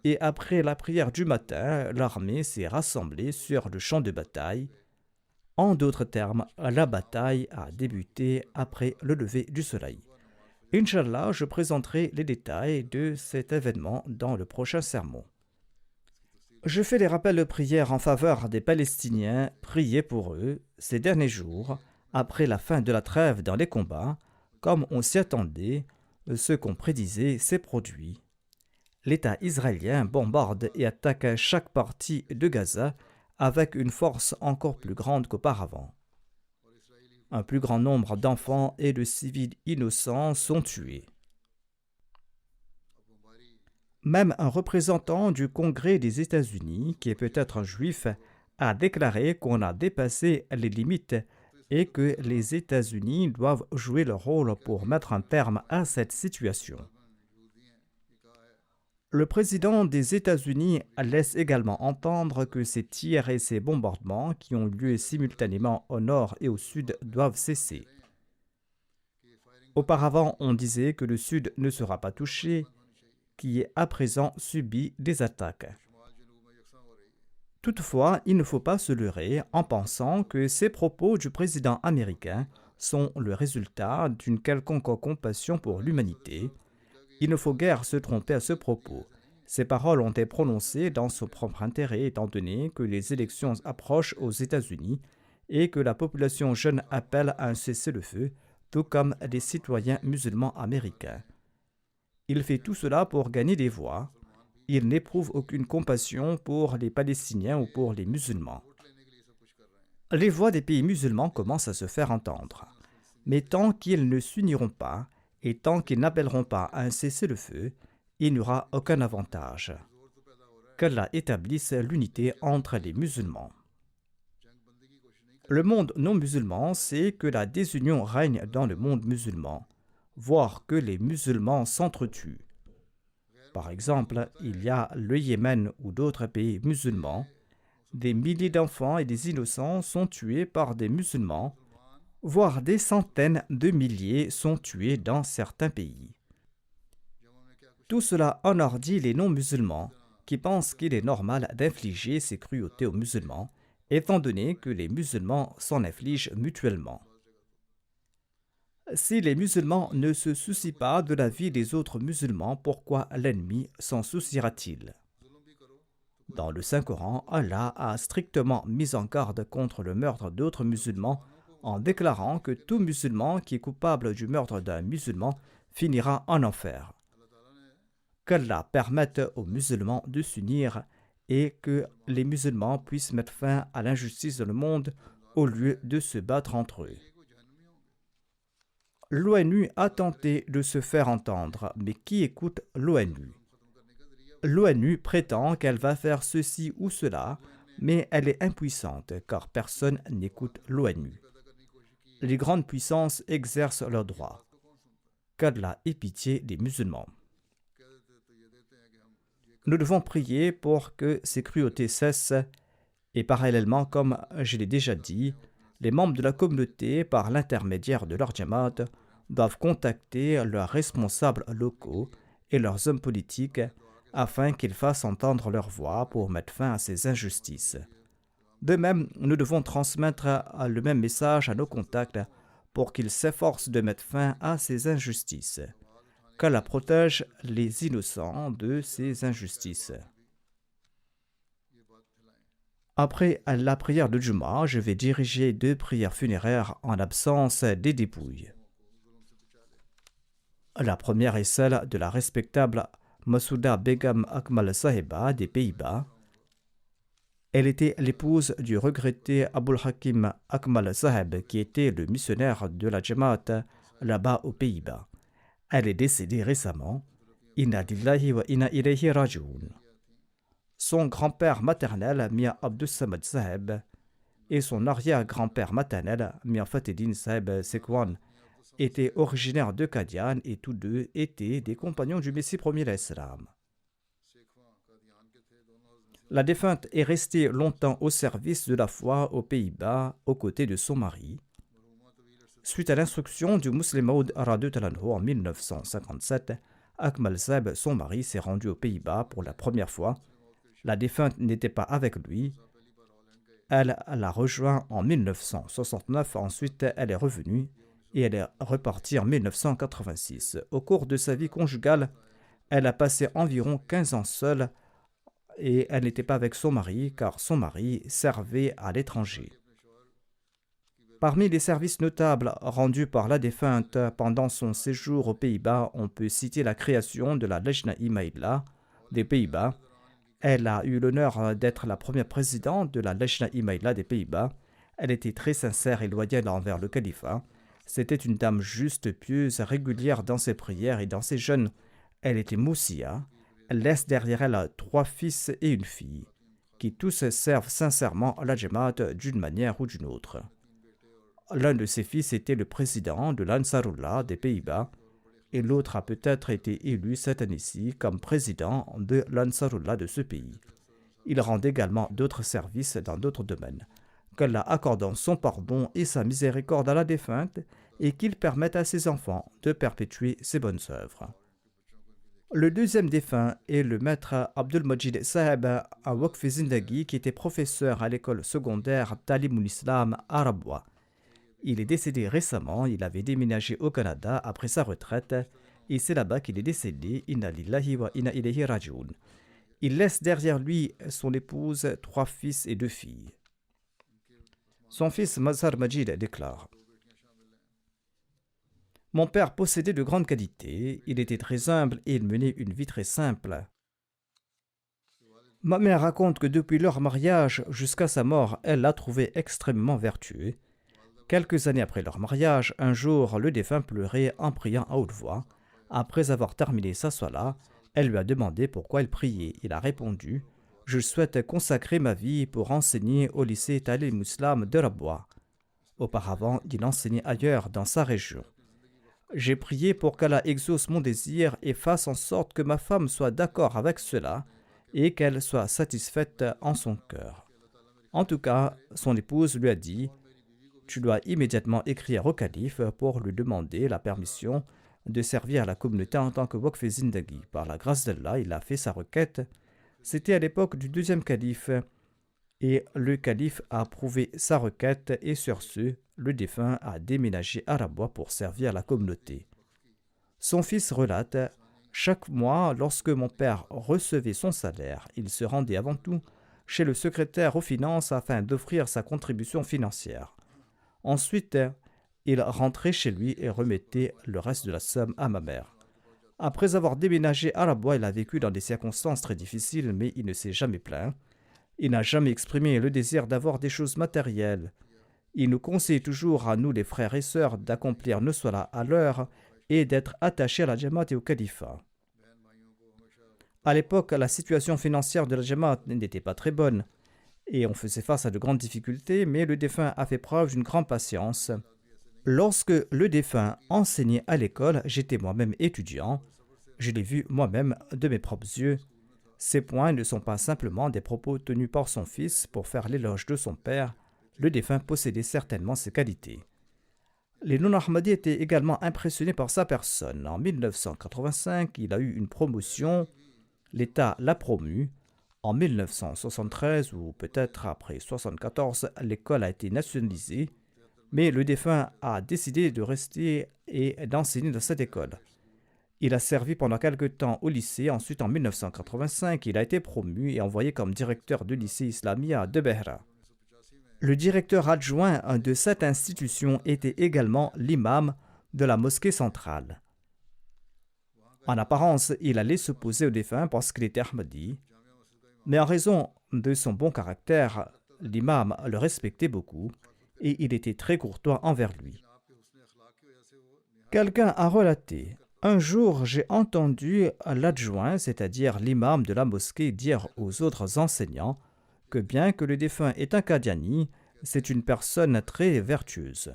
et après la prière du matin, l'armée s'est rassemblée sur le champ de bataille. En d'autres termes, la bataille a débuté après le lever du soleil. Inch'Allah, je présenterai les détails de cet événement dans le prochain sermon. Je fais les rappels de prière en faveur des Palestiniens, priez pour eux ces derniers jours, après la fin de la trêve dans les combats, comme on s'y attendait, ce qu'on prédisait s'est produit. L'État israélien bombarde et attaque chaque partie de Gaza avec une force encore plus grande qu'auparavant. Un plus grand nombre d'enfants et de civils innocents sont tués. Même un représentant du Congrès des États-Unis, qui est peut-être un juif, a déclaré qu'on a dépassé les limites et que les États-Unis doivent jouer leur rôle pour mettre un terme à cette situation. Le président des États-Unis laisse également entendre que ces tirs et ces bombardements qui ont lieu simultanément au nord et au sud doivent cesser. Auparavant, on disait que le sud ne sera pas touché, qui à présent subit des attaques. Toutefois, il ne faut pas se leurrer en pensant que ces propos du président américain sont le résultat d'une quelconque compassion pour l'humanité. Il ne faut guère se tromper à ce propos. Ces paroles ont été prononcées dans son propre intérêt étant donné que les élections approchent aux États-Unis et que la population jeune appelle à un cessez-le-feu, tout comme les citoyens musulmans américains. Il fait tout cela pour gagner des voix. Il n'éprouve aucune compassion pour les Palestiniens ou pour les musulmans. Les voix des pays musulmans commencent à se faire entendre. Mais tant qu'ils ne s'uniront pas et tant qu'ils n'appelleront pas à un cessez-le-feu, il n'y aura aucun avantage. Qu'Allah établisse l'unité entre les musulmans. Le monde non musulman sait que la désunion règne dans le monde musulman, voire que les musulmans s'entretuent. Par exemple, il y a le Yémen ou d'autres pays musulmans. Des milliers d'enfants et des innocents sont tués par des musulmans, voire des centaines de milliers sont tués dans certains pays. Tout cela enhardit les non-musulmans qui pensent qu'il est normal d'infliger ces cruautés aux musulmans, étant donné que les musulmans s'en infligent mutuellement. Si les musulmans ne se soucient pas de la vie des autres musulmans, pourquoi l'ennemi s'en souciera-t-il? Dans le Saint-Coran, Allah a strictement mis en garde contre le meurtre d'autres musulmans en déclarant que tout musulman qui est coupable du meurtre d'un musulman finira en enfer. Qu'Allah permette aux musulmans de s'unir et que les musulmans puissent mettre fin à l'injustice dans le monde au lieu de se battre entre eux. L'ONU a tenté de se faire entendre, mais qui écoute l'ONU? L'ONU prétend qu'elle va faire ceci ou cela, mais elle est impuissante car personne n'écoute l'ONU. Les grandes puissances exercent leurs droits. Qu'Allah ait pitié des musulmans. Nous devons prier pour que ces cruautés cessent et parallèlement, comme je l'ai déjà dit, les membres de la communauté, par l'intermédiaire de leur jamaat, doivent contacter leurs responsables locaux et leurs hommes politiques afin qu'ils fassent entendre leur voix pour mettre fin à ces injustices. De même, nous devons transmettre le même message à nos contacts pour qu'ils s'efforcent de mettre fin à ces injustices. Qu'Allah protège les innocents de ces injustices. Après la prière de Juma, je vais diriger 2 prières funéraires en l'absence des dépouilles. La première est celle de la respectable Masouda Begum Akmal Sahiba des Pays-Bas. Elle était l'épouse du regretté Abul Hakim Akmal Saheb, qui était le missionnaire de la Jamaat là-bas aux Pays-Bas. Elle est décédée récemment. Inna lillahi wa inna ilayhi raji'un. Son grand-père maternel, Mia Abdus Samad Saheb, et son arrière-grand-père maternel, Mia Fatedin Saheb Sekwan, étaient originaires de Qadian et tous deux étaient des compagnons du Messie premier l'Islam. La défunte est restée longtemps au service de la foi aux Pays-Bas aux côtés de son mari. Suite à l'instruction du Muslim Maud Radutalanho en 1957, Akmal Saheb, son mari, s'est rendu aux Pays-Bas pour la première fois. La défunte n'était pas avec lui. Elle l'a rejoint en 1969. Ensuite, elle est revenue et elle est repartie en 1986. Au cours de sa vie conjugale, elle a passé environ 15 ans seule et elle n'était pas avec son mari car son mari servait à l'étranger. Parmi les services notables rendus par la défunte pendant son séjour aux Pays-Bas, on peut citer la création de la Lejna Imaïla des Pays-Bas. Elle a eu l'honneur d'être la première présidente de la Lejna Imaïla des Pays-Bas. Elle était très sincère et loyale envers le califat. C'était une dame juste, pieuse, régulière dans ses prières et dans ses jeûnes. Elle était moussia. Elle laisse derrière elle 3 fils et une fille, qui tous servent sincèrement à la Jamaat d'une manière ou d'une autre. L'un de ses fils était le président de l'Ansarullah des Pays-Bas et l'autre a peut-être été élu cette année-ci comme président de l'Ansarullah de ce pays. Il rend également d'autres services dans d'autres domaines. Qu'Allah accorde son pardon et sa miséricorde à la défunte et qu'il permette à ses enfants de perpétuer ses bonnes œuvres. Le deuxième défunt est le maître Abdul Majid Saheb à Waqf Zindagi qui était professeur à l'école secondaire Talimul Islam à Rabwa. Il est décédé récemment, il avait déménagé au Canada après sa retraite et c'est là-bas qu'il est décédé. Inna lillahi wa inna ilayhi raji'un. Il laisse derrière lui son épouse, 3 fils et 2 filles. Son fils Mazhar Majid déclare: Mon père possédait de grandes qualités, il était très humble et il menait une vie très simple. Ma mère raconte que depuis leur mariage jusqu'à sa mort, elle l'a trouvé extrêmement vertueux. Quelques années après leur mariage, un jour, le défunt pleurait en priant à haute voix. Après avoir terminé sa salat, elle lui a demandé pourquoi il priait. Il a répondu: Je souhaite consacrer ma vie pour enseigner au lycée Talim Islam de Rabwa. Auparavant, il enseignait ailleurs dans sa région. J'ai prié pour qu'Allah exauce mon désir et fasse en sorte que ma femme soit d'accord avec cela et qu'elle soit satisfaite en son cœur. En tout cas, son épouse lui a dit: Tu dois immédiatement écrire au calife pour lui demander la permission de servir la communauté en tant que Waqf Zindagi. Par la grâce d'Allah, il a fait sa requête. C'était à l'époque du deuxième calife et le calife a approuvé sa requête et sur ce, le défunt a déménagé à Rabwa pour servir la communauté. Son fils relate: Chaque mois, lorsque mon père recevait son salaire, il se rendait avant tout chez le secrétaire aux finances afin d'offrir sa contribution financière. Ensuite, il rentrait chez lui et remettait le reste de la somme à ma mère. Après avoir déménagé à Rabwa, il a vécu dans des circonstances très difficiles, mais il ne s'est jamais plaint. Il n'a jamais exprimé le désir d'avoir des choses matérielles. Il nous conseille toujours à nous, les frères et sœurs, d'accomplir nos salats à l'heure et d'être attachés à la Jamaat et au califat. À l'époque, la situation financière de la Jamaat n'était pas très bonne et on faisait face à de grandes difficultés, mais le défunt a fait preuve d'une grande patience. Lorsque le défunt enseignait à l'école, j'étais moi-même étudiant. Je l'ai vu moi-même de mes propres yeux. Ces points ne sont pas simplement des propos tenus par son fils pour faire l'éloge de son père, le défunt possédait certainement ces qualités. Les non-Ahmadis étaient également impressionnés par sa personne. En 1985, il a eu une promotion, l'État l'a promu. En 1973, ou peut-être après 1974, l'école a été nationalisée, mais le défunt a décidé de rester et d'enseigner dans cette école. Il a servi pendant quelque temps au lycée. Ensuite, en 1985, il a été promu et envoyé comme directeur du lycée Islamia de Behra. Le directeur adjoint de cette institution était également l'imam de la mosquée centrale. En apparence, il allait s'opposer au défunt parce qu'il était Ahmadi, mais en raison de son bon caractère, l'imam le respectait beaucoup et il était très courtois envers lui. Quelqu'un a relaté: un jour, j'ai entendu l'adjoint, c'est-à-dire l'imam de la mosquée, dire aux autres enseignants que bien que le défunt est un Qadiani, c'est une personne très vertueuse.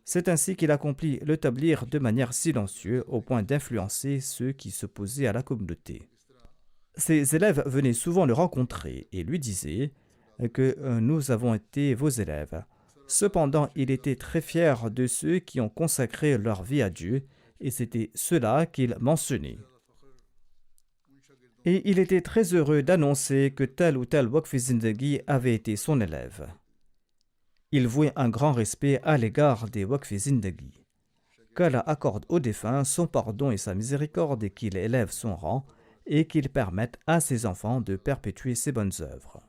C'est ainsi qu'il accomplit le tablir de manière silencieuse au point d'influencer ceux qui s'opposaient à la communauté. Ses élèves venaient souvent le rencontrer et lui disaient que nous avons été vos élèves. Cependant, il était très fier de ceux qui ont consacré leur vie à Dieu et c'était cela qu'il mentionnait. Et il était très heureux d'annoncer que tel ou tel Waqf Zindagi avait été son élève. Il vouait un grand respect à l'égard des Waqf Zindagi. Qu'Allah accorde aux défunts son pardon et sa miséricorde et qu'il élève son rang et qu'il permette à ses enfants de perpétuer ses bonnes œuvres.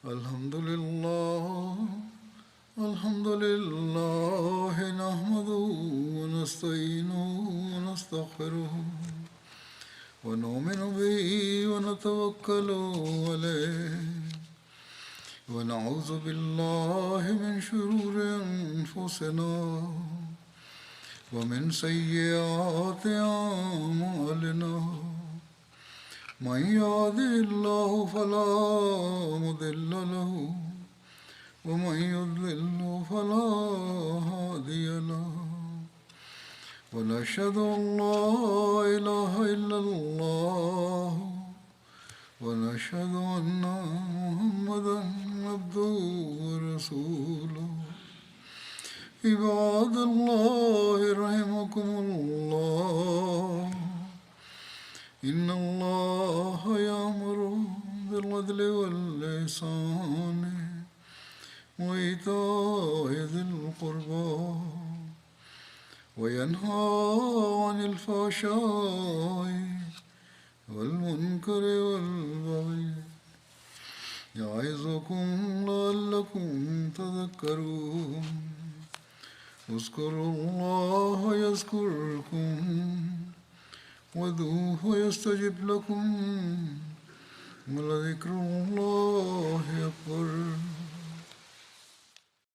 Alhamdulillah, alhamdulillah, nahmaduhu wa nasta'inuhu wa nastaghfiruhu wa nu'minu bihi wa natawakkalu alayhi wa na'udhu billahi min shururi anfusina wa min sayyiati a'malina. من يهده الله فلا مضل له ومن يضلل فلا هادي له ونشهد أن لا إله إلا الله ونشهد أن محمدا عبده ورسوله عباد الله رحمكم الله إن الله يأمر بالعدل والإحسان وإيتاء ذي القربى وينهى عن الفحشاء والمنكر والبغي يعظكم لعلكم تذكرون اذكروا الله يذكركم وادعوه يستجب لكم ولذكر الله أكبر.